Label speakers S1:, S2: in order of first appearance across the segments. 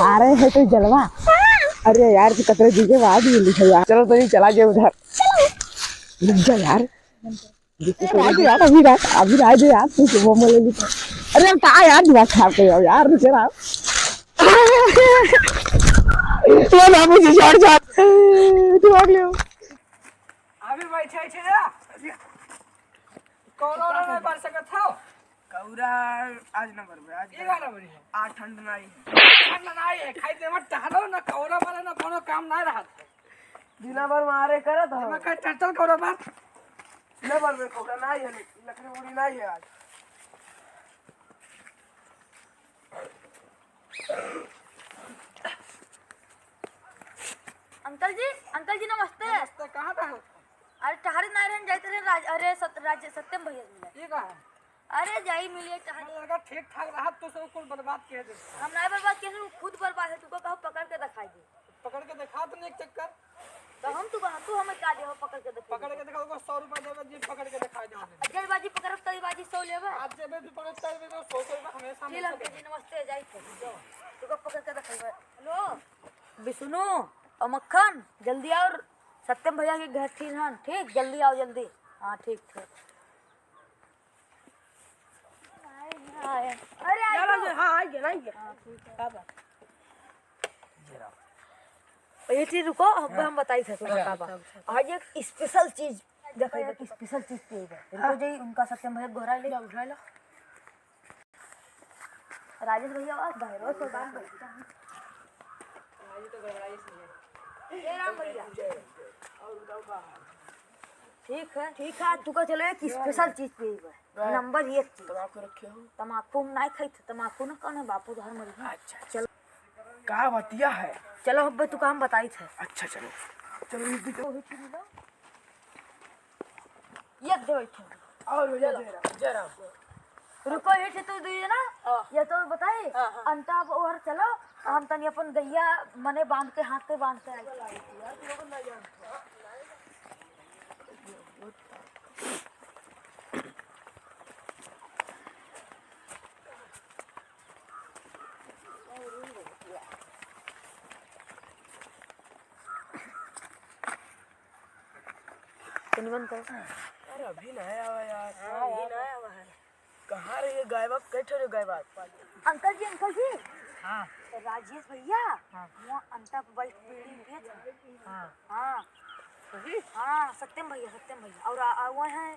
S1: आ रहे हैं तो जलवा। अरे यार तो कतरे जी के बाद ही लिखा यार। चलो तो नहीं चला गया उधर। रुक जा यार। यार अभी राज यार तू वो ले ली। अरे कहाँ यार दिमाग खराब कर यार रुक रहा। ये ना मुझे छोड़ दिमाग ले।
S2: अभी बैठे छे ना कोरोना में बढ़ सकत हो
S1: कौरा आज नंबर में आज
S2: 11 बजे
S1: आज ठंड नहीं
S2: ठंड नहीं है खाई दे मत टहलो ना कोरोना वाला ना कोनो काम नहीं रहा
S1: दिना भर मारे करत हो
S2: मैं कह टटल कोरोना
S1: दिना भर में कौरा नहीं है लकड़ी उड़ी नहीं है आज।
S3: अंकल जी नमस्ते।
S2: नमस्ते कहां था
S3: अरे टहरी नारायण जाते रहे अरे सत्यम भैया मिले।
S2: ये कहां है
S3: अरे जाई मिलिए टहरी।
S2: मुझे लगा ठीक ठाक रहा तो सब कुछ बर्बाद किया दे
S3: हम नहीं बर्बाद किए तू खुद बर्बाद है। तुको कहो पकड़ के दिखाई दे।
S2: पकड़ के दिखा तो एक चक्कर
S3: तो हम तू हमें का दे हो पकड़ के दिखा।
S2: पकड़ के दिखा को 100 रुपया देबे जी पकड़ के दिखा जाओ
S3: जल्दबाजी पकड़ब तरीबाजी 100 लेबे।
S2: आज जेबे भी पकड़ तब भी 100 रुपया हमेशा
S3: ठीक अंकल जी नमस्ते जाई जाओ। तुको पकड़ के दिखाई। हेलो बिसुनु और मक्खन जल्दी आओ। सत्यम भैया के घर ठीक है ठीक जल्दी आओ जल्दी। हाँ ठीक ठीक। अरे
S2: हां आ गया नहीं
S3: हाँ ठीक है का बात ये चीज रुको अब हम बताई थे का बात। आज एक स्पेशल चीज देखा एक स्पेशल चीज पे रुको जी उनका सत्यम भैया गोरा ले उठा लो। राजेश भैया आज बाहर से बाहर बैठा है।
S2: आज तो गड़बड़ाई से
S3: ये राम भैया ठीक है तुका चलो एक स्पेशल चीज पे नंबर 1 चीज
S1: तम्बाकू रखे हो
S3: तम्बाकू नहीं खाई थे तम्बाकू ना कौन है बापू धर मर गया।
S1: अच्छा
S3: चलो
S1: कहा बतिया है
S3: चलो अब तू काम बताई थे।
S1: अच्छा चलो चलो
S3: ये दो
S1: और भैया जरा
S3: रुको ये तो दे ना ये तो बताए अंता और चलो हम तनी अपन गैया मने बांध के हाथ पे बांध के आई।
S1: अरे अभी नहीं आवा यार अभी नहीं आवा है कहाँ रही है गायबा कैसे रही गायबा
S3: अंकल जी
S2: हां
S3: राजेश भैया वो अंता बाइक बीड़ी पिए थे। हाँ हाँ सत्यम भैया और वो है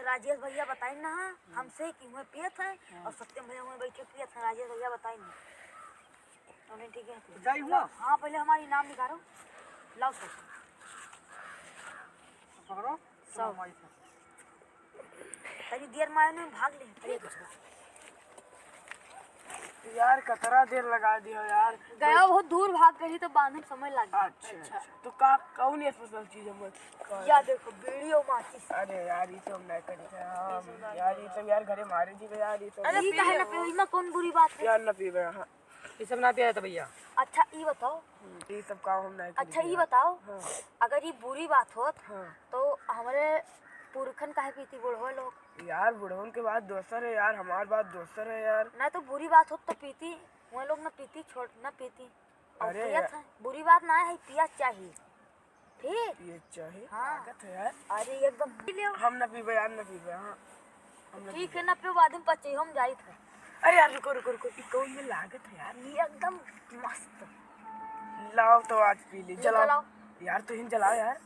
S3: राजेश भैया बताई ना हमसे कि वो पिए थे और सत्यम भैया वहाँ बैठे पिए थे। राजेश भैया बताई ना उन्हें ठीक है
S2: जाई हुआ
S3: हाँ पहले हमारी नाम निकालो लाओ सर
S2: पकड़ो
S3: सब तरी देर मायने में भाग ले
S1: यार कतरा देर लगा दिया यार
S3: गया बहुत दूर भाग गई तो बांधने समय लग गया।
S1: अच्छा तो का कौन है स्पेशल चीज हम
S3: या देखो बीड़ी और माचिस।
S1: अरे यार ये तो हम नहीं करी यार ये तो यार घरे मारे जी यार ये तो
S3: अरे ये काहे ना पे इसमें कौन बुरी बात है
S1: यार ना पीबे हां
S2: ये सब ना पिया था भैया।
S3: अच्छा ये बताओ
S1: ये सब काम हम नहीं
S3: अच्छा ये बताओ अगर ये बुरी बात होत
S1: हाँ
S3: तो हमारे पुरखन काहे पीती बुढ़वा लोग
S1: यार बुढ़वन के बाद दोसर है यार हमार बात दोसर है यार
S3: ना तो बुरी बात होत तो पीती वो लोग ना पीती छोड़ ना पीती और
S1: अरे
S3: पियत है बुरी बात ना है पिया चाहिए ठीक
S1: ये चाहिए
S3: हाँ।
S1: लागत है यार
S3: अरे एकदम पी लियो
S1: हम ना पीबे यार ना पीबे हां
S3: ठीक है ना पे बाद में पचे हम जाई थे।
S1: अरे यार रुको ये कौन में लागत है यार
S3: ये एकदम मस्त
S1: लाओ तो आज पी ली
S3: चलाओ
S1: चलाओ यार तो इन चलाओ यार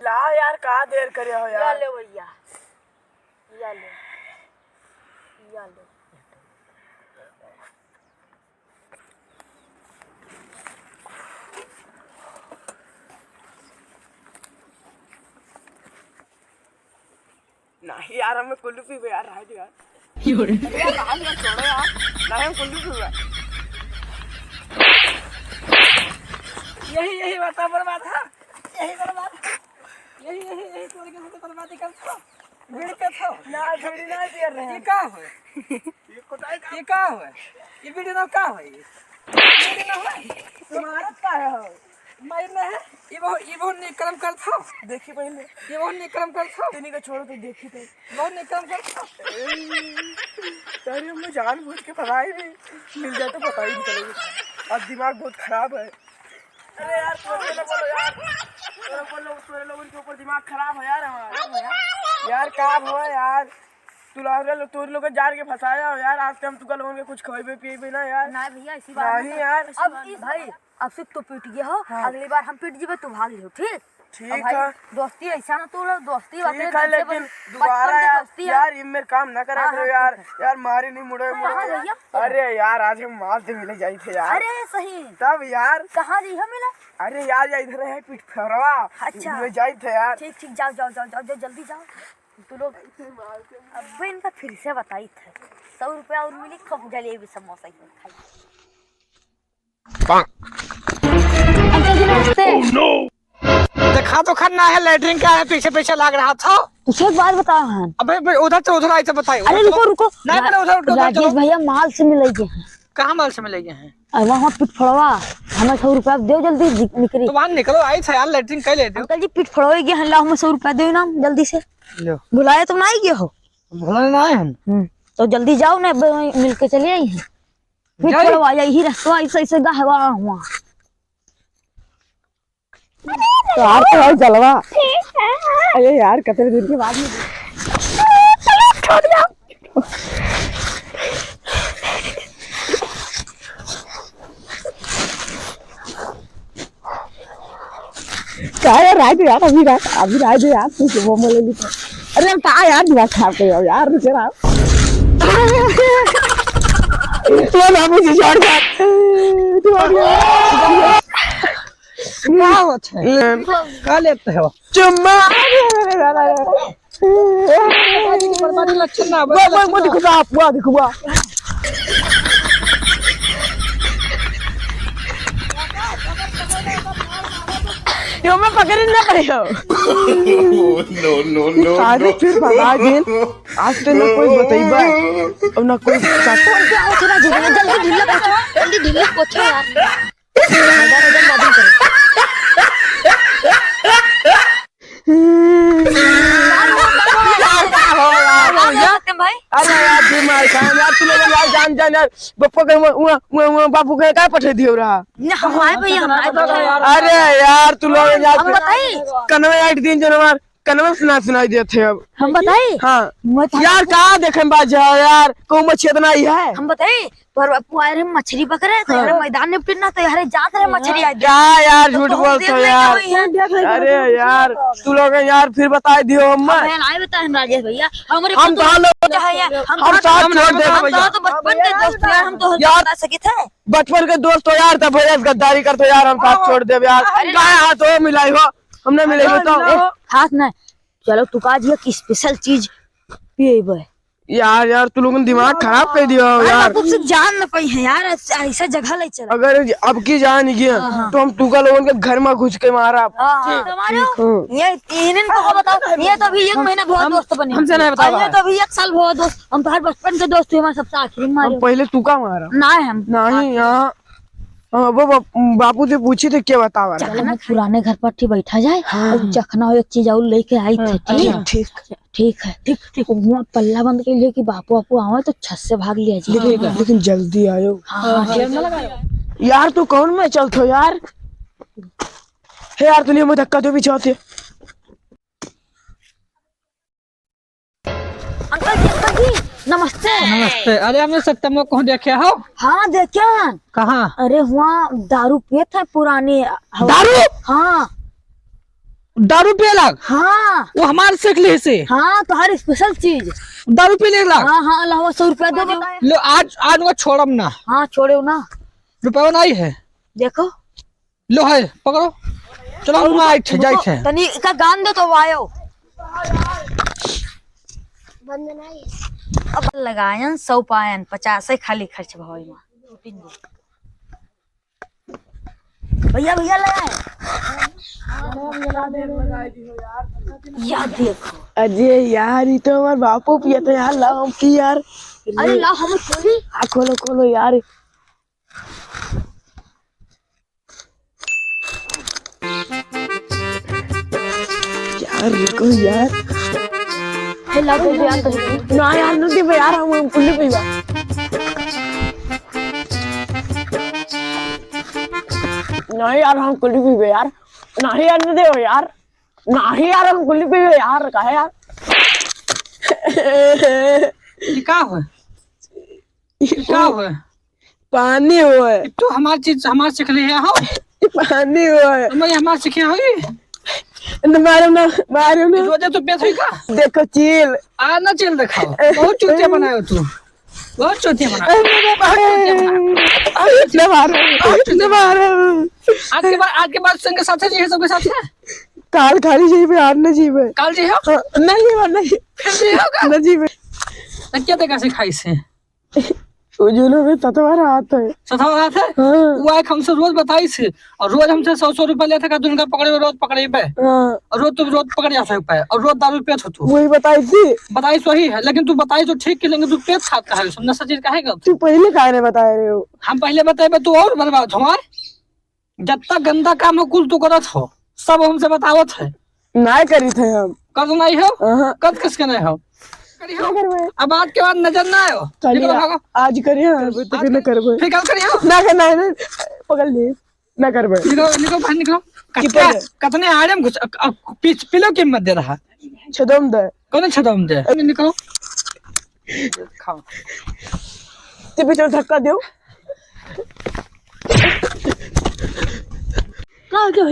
S1: ला यार कहाँ देर करे हो
S3: या
S1: यार
S3: ले भैया या ले
S1: नहीं यार हमें कुल्लू पीबे यार रह दे यार हम यार छोड़ो यार नहीं हम कुल्लू पीबे
S2: यही बता बर्बाद है यही बर्बाद यही तोड़ के तो बर्बादी कर बीड़ी पे था
S1: ना बीड़ी ना पियर रहे
S2: ये का है ये का है ये बीड़ी ना का है ये बीड़ी ना है
S1: तुम्हारा का है
S2: मैं में है ये बहुत निकलम कर था
S1: देखी पहले
S2: ये बहुत निकलम कर था
S1: इन्हीं को छोड़ो तो देखी तो
S2: बहुत निकलम कर था
S1: अरे हमें जानबूझ के पता ही नहीं मिल जाए तो पता ही नहीं चलेगा। अब दिमाग बहुत खराब है। अरे यार तोरे लोग बोलो यार तोरे लोगों के ऊपर दिमाग खराब है यार हमारा यार का हो यार तोरे लोग जान के फंसाया हो यार। आज के हम तुका लोगों के कुछ खाए पिए ना यार।
S3: ना भैया ऐसी बात
S1: नहीं यार
S3: अब भाई अब सिर्फ तो पीट गया हो।
S1: हाँ।
S3: अगली बार हम पीट जीवे तू भाग लियो ठीक।
S1: ठीक
S3: अब भाई,
S1: है
S3: दोस्ती ऐसा ना तू लोग दोस्ती बातें
S1: ठीक है लेकिन दोबारा यार ये मेरे काम ना करा करो यार। यार मारी नहीं मुड़े
S3: कहाँ भैया?
S1: अरे यार आज हम माल से मिले जाए थे यार।
S3: अरे सही
S1: तब यार
S3: कहाँ जी हम मिला।
S1: अरे यार या इधर है पीठ फेरवा
S3: अच्छा।
S1: में जाए थे यार।
S3: ठीक ठीक जाओ जाओ जाओ जाओ जल्दी जाओ तू लोग। अब इनका फिर से बताई थे 100 रुपया और मिली खूब जलेबी समोसा ही खाई। अंकल जी नमस्ते।
S2: देखा तो खन्ना है लेटरिन का है पीछे पीछे लग रहा था।
S3: मुझे एक बात बताओ हन।
S2: अबे उधर से उधर आई तो बताइए।
S3: अरे रुको रुको
S2: नहीं पहले उधर
S3: राजेश भैया माल से मिलेंगे हैं।
S2: कहाँ माल से मिलेंगे हैं
S3: वहाँ पीठ फड़वा हमें 100 रुपया दो जल्दी निकली।
S2: तो वहाँ निकलो आई था यार लेटरिन कह ले दो।
S3: अंकल जी पीठ फड़वाई गए हैं लाओ हमें 100 रुपया दो ना जल्दी से।
S2: लो
S3: बुलाए तुम ना आई गए हो।
S2: भूलने ना आए हम
S3: तो जल्दी जाओ ना मिल के चले आई हैं। पीठ
S2: जाई?
S3: फड़वा यही रास्ता ऐसे ऐसे गहवा हुआ।
S1: तो यार तो भाई चलवा अरे यार कितने दिन के बाद छोड़ जाओ। क्या यार राज यार अभी राज यार तू वो ले ली। अरे हम कहा यार दिमाग खराब कर यार रुक रहा तो ना मुझे छोड़ जा
S2: क्या होता है क्या लेते हो
S1: चुम्मा
S2: बड़ी लक्षण ना
S1: वो देखो यो मैं पकड़ ना पड़ेगा।
S4: no.
S1: आज फिर भगा गेल आज तो ना कोई बताइबा और ना कोई
S3: जल्दी ढीले पहुंचो यार। नजर बादल करो। भाई
S1: अरे यार दिमाग खान यार तू लोग यार जान यार बप्पा के वो बापू के क्या पठे दियो रहा।
S3: हमारे भैया हमारे
S1: अरे यार तू लोग यार
S3: हम बताई
S1: कनवे 8 दिन जनवर कनवे सुनाई देते अब
S3: हम बताई
S1: हाँ यार कहाँ देखे बाज यार को मछेदना ही है।
S3: हम बताई पर बापू आए रहे मछली पकड़े तो यार मैदान में पिटना तो यार जात रहे मछली आज
S1: क्या यार झूठ बोलते हो यार। अरे यार तू लोग यार फिर बता दियो अम्मा
S3: आए बताए राजेश भैया हमारे
S1: हम तो हम साथ छोड़ दे
S3: तो बचपन के दोस्त यार हम तो
S1: यार
S3: बता सके थे।
S1: बचपन के दोस्त हो यार तब भैया गद्दारी करते हो यार हम साथ छोड़ दे यार क्या हाथ हो मिलाई हो हमने मिलेगी तो
S3: हाथ ना चलो तू का जी की स्पेशल चीज पिएबे
S1: यार तू लोगों ने दिमाग खराब कर दिया यार।
S3: तुमसे जान न पाई है यार ऐसा जगह ले चला।
S1: अगर अब की जान गया तो हम तुका लोगों के घर में घुस के मारा।
S3: ये तो बताओ ये तो अभी 1 महीना बहुत दोस्त बने
S2: हमसे नहीं बताओ
S3: ये तो अभी 1 साल बहुत दोस्त हम तो हर बचपन के दोस्त हमारे सबसे आखिरी में मारे।
S1: पहले तुका मारा
S3: ना हम
S1: नहीं यहाँ वो बापू से पूछी थे क्या बतावा
S3: चलो पुराने घर पर ठीक बैठा जाए और चखना हो एक चीज और लेके आई थी।
S1: ठीक
S3: ठीक है ठीक वहाँ पल्ला बंद के लिए कि बापू बापू आवे तो छत से भाग लिया जी।
S1: लेकिन जल्दी आयो
S3: हाँ
S1: यार तू कौन में चलते हो यार हे यार तूने मुझे धक्का दो पीछे होते।
S3: अंकल जी नमस्ते।
S2: नमस्ते अरे हमने सत्यम को देखे हो
S3: हाँ देखा
S2: कहाँ
S3: अरे वहाँ दारू पिए थे पुरानी
S2: दारू
S3: हाँ
S2: दारू पे लग
S3: हाँ
S2: वो हमारे सीख ली से
S3: हाँ तो हर स्पेशल चीज
S2: दारू पे लग
S3: हाँ अल्लाह 100 रुपया दे दो।
S2: लो आज वो छोड़म ना
S3: हाँ छोड़ो ना
S2: रुपया नहीं है
S3: देखो
S2: लो है पकड़ो चलो हम आई थे जाई थे
S3: तनी का गान दो तो आयो अब लगायन 100 पायन 50 खाली खर्च भइल भैया भैया लगाए यार देखो।
S1: अजय यार ये तो हमारे बापू पिया था यार, लाओ हम पी यार।
S3: अरे ला हम खोली।
S1: खोलो खोलो यार। यार रुको यार।
S3: ला यार
S1: ना यार नहीं दे यार, हम कुल्ली पीवा। नहीं यार हम कुल्ली पीवे यार। नहीं यार नहीं दे यार। नहीं यार हम कुल्ली पीवे यार, काहे यार।
S2: ये का हो
S1: पानी हो है।
S2: तो हमार चीज हमार सीख ले हो।
S1: पानी हो है।
S2: मैं हमार सीखे हो
S1: मारो ना मारो ना।
S2: वजह तो पेट हुई का।
S1: देखो चील
S2: आ ना चल दिखाओ, बहुत चूतिया बनाए हो तू, बहुत चूतिया बनाए।
S1: न मारो
S2: आज के बाद संग साथ जी है, सबके साथ है।
S1: काल खाली जी पे आज न जीवे।
S2: काल जी हो
S1: नहीं
S2: फिर जी होगा
S1: न जीवे।
S2: तो क्या तरीका से खाई से
S1: उजुलो में ततवारा हाथ है।
S2: सतावा हाथ है। वो आए हमसे रोज बताई से, और रोज हमसे 100 रुपया लेते का दुनिया पकड़े, रोज पकड़े पे और रोज तुम रोज पकड़ जा सकते है, और रोज दारू पेट हो तू।
S1: वही बताई थी।
S2: बताई सही है, लेकिन तू बताई तो ठीक के, लेकिन तू पेट खाता है, सुनना सच कहेगा।
S1: तू पहले काहे ने बताए रहे हो।
S2: हम पहले बताए तू और बर्बाद हो। जितना गंदा काम हो कुल तू करत हो, सब हमसे बतावत है।
S1: ना करी थे हम।
S2: कर नहीं हो, कद किसके नहीं हो। अब आज के बाद नजर ना आयो।
S1: आज करिए तो फिर न करबे।
S2: फिर कल करियो
S1: ना करना है ना, पकड़ ले ना करबे।
S2: निकलो बाहर निकलो। कितने आड़म कुछ पिलो कीमत दे रहा
S1: छदम दे।
S2: कौन छदम दे। निकलो खाओ।
S1: ते पे चल धक्का दो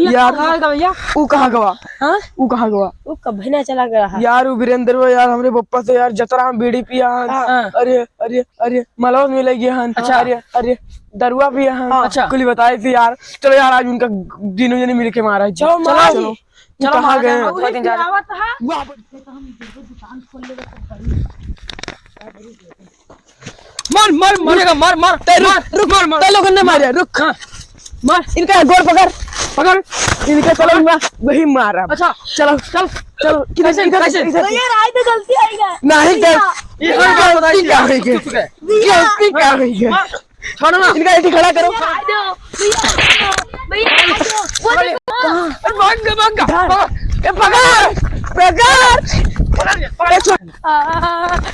S1: यार।
S3: भैया
S1: वो कहाँ गवा।
S3: हाँ
S1: वो कहाँ गवा।
S3: वो कभी ना चला गया
S1: यार वो वीरेंद्र वो यार हमरे पप्पा से यार जतरा हम बीड़ी पिया हन। अरे अरे अरे मलौद मिले गया हन।
S2: अच्छा।
S1: अरे अरे दरुआ पिया हन।
S2: अच्छा।
S1: कुल बताए थी यार। चलो यार आज उनका दिनों जने मिल के मारा है। चलो चलो चलो कहाँ गए।
S2: मार मार मारेगा, मार मार
S1: रुक मार मार। लोग ने मारे रुक। मार इनका गोर पकड़ पकड़ इनका। चलो वही मारा।
S2: अच्छा
S1: चलो चल चलो।
S2: कैसे
S3: भैया राय तो गलती आएगा
S1: नहीं कर गलती क्या हुई है। गलती क्या हुई है। छोड़ो ना इनका ऐसे खड़ा करो।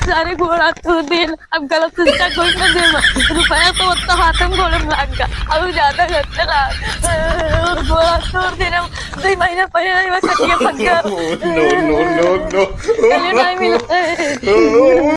S3: सारे घोड़ा तू दिन अब गलत सिस्टा कोई ना दे रुपया तो उतना हाथम घोड़े में लग गया। अब ज्यादा करते ना घोड़ा तोड़ देना 2 महीने पहले नहीं फंस गया।
S4: no, no, no, no.
S3: नहीं मिलता है।